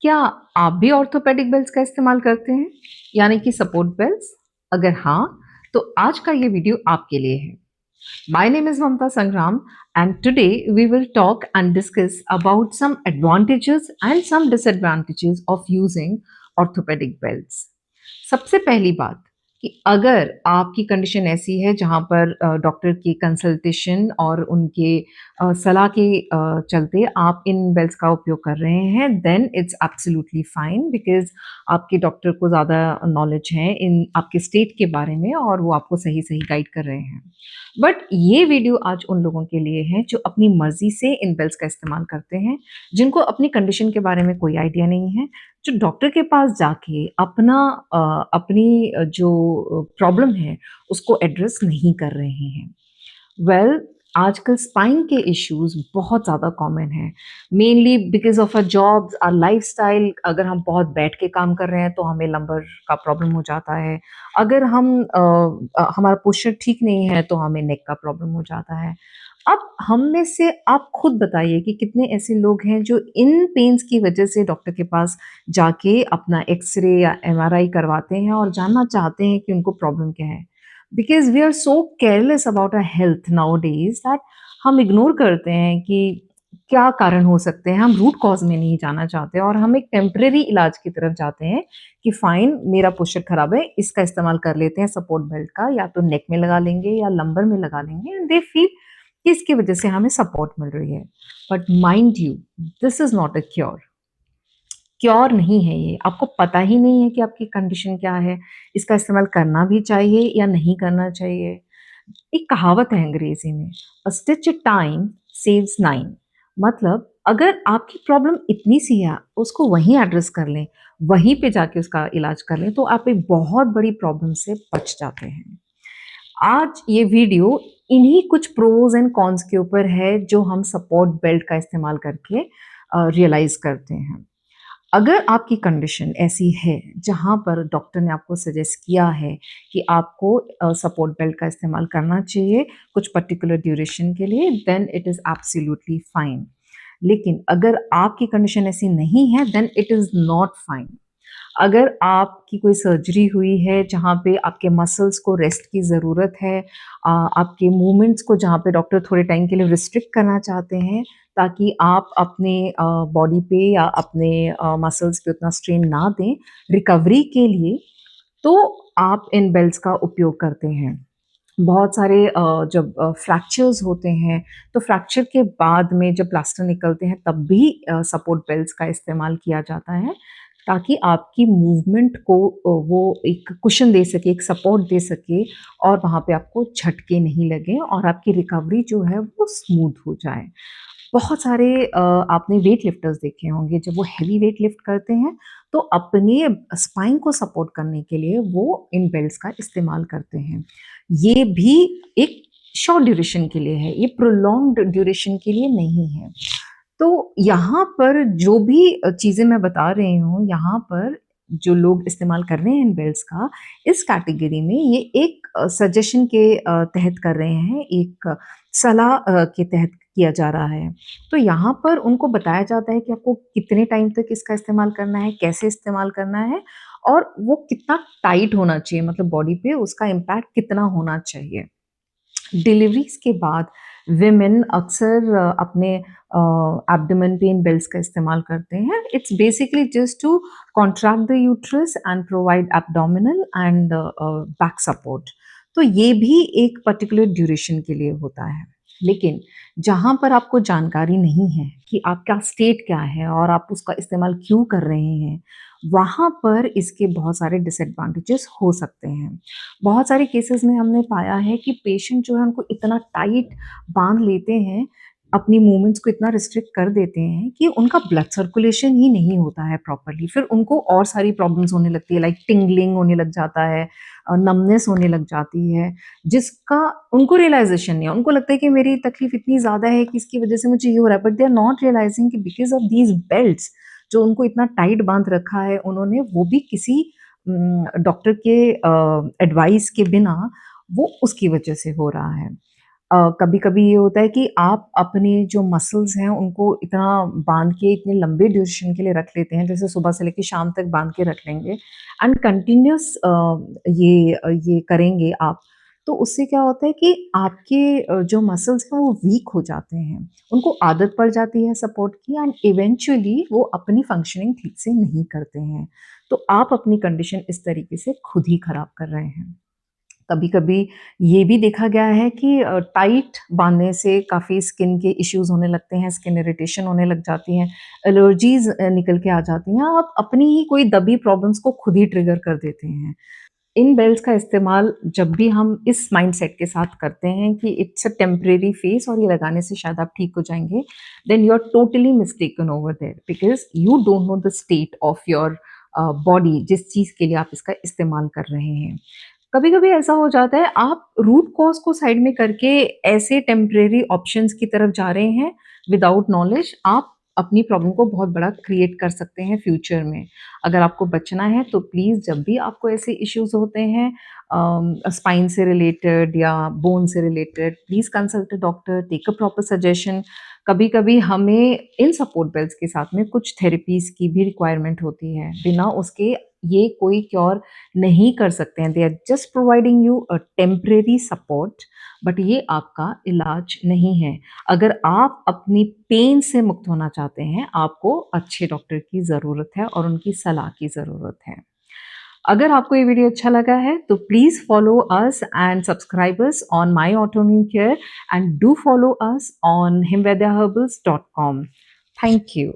क्या आप भी ऑर्थोपेडिक बेल्ट्स का इस्तेमाल करते हैं? यानी कि सपोर्ट बेल्ट्स? अगर हाँ, तो आज का ये वीडियो आपके लिए है। My name is Mamta Sangram, and today we will talk and discuss about some advantages and some disadvantages of using orthopedic belts. सबसे पहली बात कि अगर आपकी कंडीशन ऐसी है जहाँ पर डॉक्टर की कंसल्टेशन और उनके सलाह के चलते आप इन बेल्ट्स का उपयोग कर रहे हैं, then it's absolutely fine because आपके डॉक्टर को ज़्यादा नॉलेज है इन आपके स्टेट के बारे में और वो आपको सही-सही गाइड कर रहे हैं। बट ये वीडियो आज उन लोगों के लिए है जो अपनी मर्ज़ी से इन बेल्ट्स का इस्तेमाल करते हैं, जिनको अपनी कंडीशन के बारे में कोई आइडिया नहीं है, जो डॉक्टर के पास जाके अपनी जो प्रॉब्लम है, उसको एड्रेस नहीं कर रहे हैं। वेल आजकल स्पाइन के इश्यूज़ बहुत ज़्यादा कॉमन हैं, mainly because of our jobs, our lifestyle. अगर हम बहुत बैठ के काम कर रहे हैं, तो हमें लंबर का प्रॉब्लम हो जाता है। अगर हमारा पोस्चर ठीक नहीं है, तो हमें नेक का प्रॉब्लम हो जाता है। अब हम में से आप खुद बताइए कि कितने ऐसे लोग हैं जो इन पेन्स की वजह से डॉक्टर के पास जाके अपना एक्स-रे या एमआरआई करवाते हैं और जानना चाहते हैं कि उनको प्रॉब्लम क्या है? Because we are so careless about our health nowadays that हम इग्नोर करते हैं कि क्या कारण हो सकते हैं, हम रूट कॉज़ में नहीं जाना चाहते और हम एक टेम्परेरी इलाज की तरफ जाते हैं कि फाइन मेरा पोस्चर खराब है, इसका इस्तेमाल कर लेते हैं सपोर्ट बेल्ट का, या तो नेक में लगा लेंगे या लंबर में लगा लेंगे एंड दे फील कि इसकी वजह से हमें सपोर्ट मिल रही है। But mind you, this is not a cure. Cure नहीं है ये, आपको पता ही नहीं है कि आपकी कंडीशन क्या है, इसका इस्तेमाल करना भी चाहिए या नहीं करना चाहिए। एक कहावत है अंग्रेज़ी में, "अ स्टिच इन टाइम सेव्स 9" मतलब अगर आपकी प्रॉब्लम इतनी सी है, उसको वहीं एड्रेस कर लें, वहीं पे जाके उसका इलाज कर लें, तो आप एक बहुत बड़ी प्रॉब्लम से बच जाते हैं। आज ये वीडियो इन्हीं कुछ प्रोज़ एंड कॉन्स के ऊपर है, जो हम सपोर्ट बेल्ट का इस्तेमाल करके रियलाइज़ करते हैं। अगर आपकी कंडीशन ऐसी है जहाँ पर डॉक्टर ने आपको सजेस्ट किया है कि आपको सपोर्ट बेल्ट का इस्तेमाल करना चाहिए कुछ पर्टिकुलर ड्यूरेशन के लिए, then it is absolutely fine. लेकिन अगर आपकी कंडीशन ऐसी नहीं है, then it is not fine. अगर आपकी कोई सर्जरी हुई है जहाँ पे आपके मसल्स को रेस्ट की ज़रूरत है, आपके मूवमेंट्स को जहाँ पे डॉक्टर थोड़े टाइम के लिए रिस्ट्रिक्ट करना चाहते हैं ताकि आप अपने बॉडी पे या अपने मसल्स पे उतना स्ट्रेन ना दें रिकवरी के लिए, तो आप इन बेल्ट्स का उपयोग करते हैं। बहुत सारे जब फ्रैक्चर्स होते हैं, तो फ्रैक्चर के बाद में जब प्लास्टर निकलते हैं तब भी सपोर्ट बेल्ट्स का इस्तेमाल किया जाता है, ताकि आपकी मूवमेंट को वो एक कुशन दे सके, एक सपोर्ट दे सके और वहाँ पे आपको झटके नहीं लगें और आपकी रिकवरी जो है वो स्मूथ हो जाए। बहुत सारे आपने वेट लिफ्टर्स देखे होंगे, जब वो हेवी वेट लिफ्ट करते हैं, तो अपने स्पाइन को सपोर्ट करने के लिए वो इन बेल्ट्स का इस्तेमाल करते हैं। ये भी एक शॉर्ट ड्यूरेशन के लिए है, ये प्रोलॉन्ग्ड ड्यूरेशन के लिए नहीं है। तो यहाँ पर जो भी चीज़ें मैं बता रही हूँ, यहाँ पर जो लोग इस्तेमाल कर रहे हैं इन बेल्ट्स का, इस कैटेगरी में ये एक सजेशन के तहत कर रहे हैं, एक सलाह के तहत किया जा रहा है। तो यहाँ पर उनको बताया जाता है कि आपको कितने टाइम तक इसका इस्तेमाल करना है, कैसे इस्तेमाल करना है और वो कितना टाइट होना चाहिए, मतलब बॉडी पे उसका इम्पैक्ट कितना होना चाहिए। डिलीवरीज़ के बाद विमेन अक्सर अपने एब्डोमेन पे इन बेल्ट्स का इस्तेमाल करते हैं। It's basically just to contract the uterus and provide abdominal and back support. तो ये भी एक पर्टिकुलर ड्यूरेशन के लिए होता है। लेकिन जहाँ पर आपको जानकारी नहीं है कि आपका स्टेट क्या है और आप उसका इस्तेमाल क्यों कर रहे हैं, वहाँ पर इसके बहुत सारे डिसएडवांटेजेस हो सकते हैं। बहुत सारे केसेस में हमने पाया है कि पेशेंट जो है उनको इतना टाइट बाँध लेते हैं, अपनी मूवमेंट्स को इतना रिस्ट्रिक्ट कर देते हैं कि उनका ब्लड सर्कुलेशन ही नहीं होता है प्रॉपर्ली। फिर उनको और सारी प्रॉब्लम्स होने लगती है, लाइक टिंगलिंग होने लग जाता है, नमनेस होने लग जाती है, जिसका उनको रियलाइज़ेशन नहीं है। उनको लगता है कि मेरी तकलीफ़ इतनी ज़्यादा है कि इसकी वज़ह से मुझे ये हो रहा है, बट दे आर नॉट रियलाइज़िंग कि बिकॉज़ ऑफ दीज़ बेल्ट्स जो उनको इतना टाइट बाँध रखा है उन्होंने, वो भी किसी डॉक्टर के एडवाइस के बिना, वो उसकी वजह से हो रहा है। कभी-कभी ये होता है कि आप अपने जो मसल्स हैं उनको इतना बाँध के इतने लंबे ड्यूरेशन के लिए रख लेते हैं, जैसे सुबह से लेके शाम तक बाँध के रख लेंगे एंड कंटिन्यूअस ये करेंगे आप, तो उससे क्या होता है कि आपके जो मसल्स हैं वो वीक हो जाते हैं। उनको आदत पड़ जाती है सपोर्ट की एंड इवेंचुअली वो अपनी फंक्शनिंग ठीक से नहीं करते हैं। तो आप अपनी कंडीशन इस तरीके से खुद ही खराब कर रहे हैं। कभी-कभी ये भी देखा गया है कि टाइट बाँधने से काफ़ी स्किन के इश्यूज़ होने लगते हैं, स्किन इरिटेशन होने लग जाती हैं, एलर्जीज़ निकल के आ जाती हैं, आप अपनी ही कोई दबी प्रॉब्लम्स को खुद ही ट्रिगर कर देते हैं। इन बेल्ट्स का इस्तेमाल जब भी हम इस माइंडसेट के साथ करते हैं कि इट्स अ टेम्परेरी फेज़ और ये लगाने से शायद आप ठीक हो जाएँगे, then you are totally mistaken over there because you don't know the state of your body जिस चीज़ के लिए आप इसका इस्तेमाल कर रहे हैं। कभी-कभी ऐसा हो जाता है आप रूट कॉज़ को साइड में करके ऐसे टेम्परेरी ऑप्शंस की तरफ जा रहे हैं विदाउट नॉलेज, आप अपनी प्रॉब्लम को बहुत बड़ा क्रिएट कर सकते हैं फ्यूचर में। अगर आपको बचना है तो प्लीज़ जब भी आपको ऐसे इश्यूज़ होते हैं स्पाइन से रिलेटेड या बोन से related, please consult a doctor, take a proper suggestion. कभी-कभी हमें इन सपोर्ट बेल्ट्स के साथ में कुछ थेरेपीज़ की भी रिक्वायरमेंट होती है। बिना उसके ये कोई क्योर नहीं कर सकते हैं। They are just providing you a temporary support but ये आपका इलाज नहीं है। अगर आप अपनी पेन से मुक्त होना चाहते हैं, आपको अच्छे डॉक्टर की ज़रूरत है और उनकी सलाह की ज़रूरत है। अगर आपको ये वीडियो अच्छा लगा है, तो please follow us and subscribe us on my autoimmune care and do follow us on himvedyaherbals.com. Thank you.